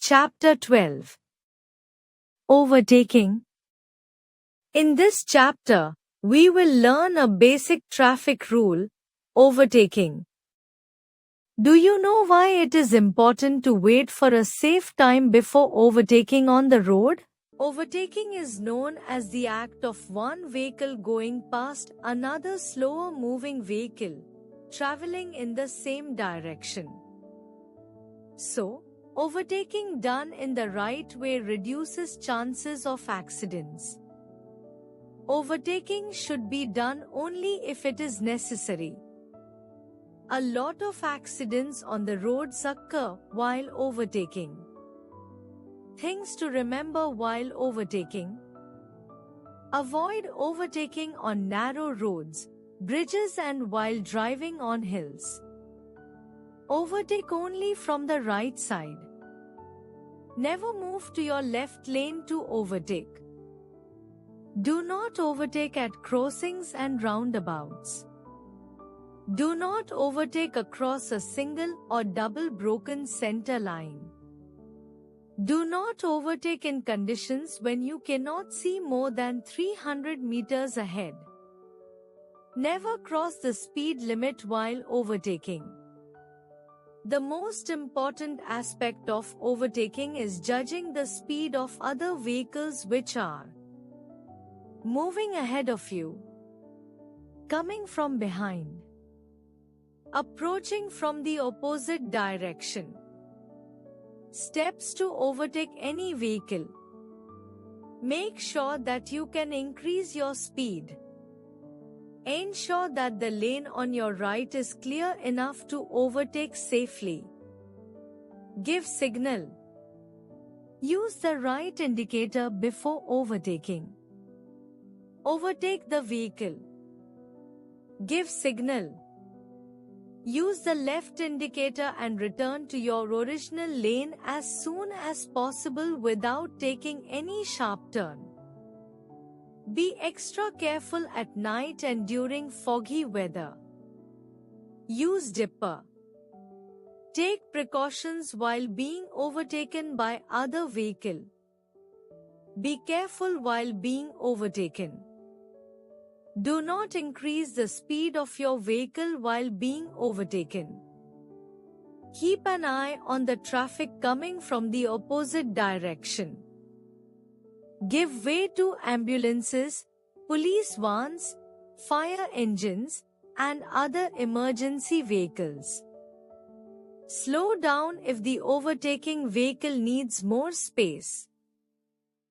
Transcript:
Chapter 12. Overtaking. In this chapter, we will learn a basic traffic rule, overtaking. Do you know why it is important to wait for a safe time before overtaking on the road? Overtaking is known as the act of one vehicle going past another slower moving vehicle, traveling in the same direction. So, overtaking done in the right way reduces chances of accidents. Overtaking should be done only if it is necessary. A lot of accidents on the roads occur while overtaking. Things to remember while overtaking. Avoid overtaking on narrow roads, bridges and while driving on hills. Overtake only from the right side. Never move to your left lane to overtake. Do not overtake at crossings and roundabouts. Do not overtake across a single or double broken center line. Do not overtake in conditions when you cannot see more than 300 meters ahead. Never cross the speed limit while overtaking. The most important aspect of overtaking is judging the speed of other vehicles which are moving ahead of you, coming from behind, approaching from the opposite direction. Steps to overtake any vehicle. Make sure that you can increase your speed. Ensure that the lane on your right is clear enough to overtake safely. Give signal. Use the right indicator before overtaking. Overtake the vehicle. Give signal. Use the left indicator and return to your original lane as soon as possible without taking any sharp turn. Be extra careful at night and during foggy weather. Use dipper. Take precautions while being overtaken by other vehicle. Be careful while being overtaken. Do not increase the speed of your vehicle while being overtaken. Keep an eye on the traffic coming from the opposite direction. Give way to ambulances, police vans, fire engines, and other emergency vehicles. Slow down if the overtaking vehicle needs more space.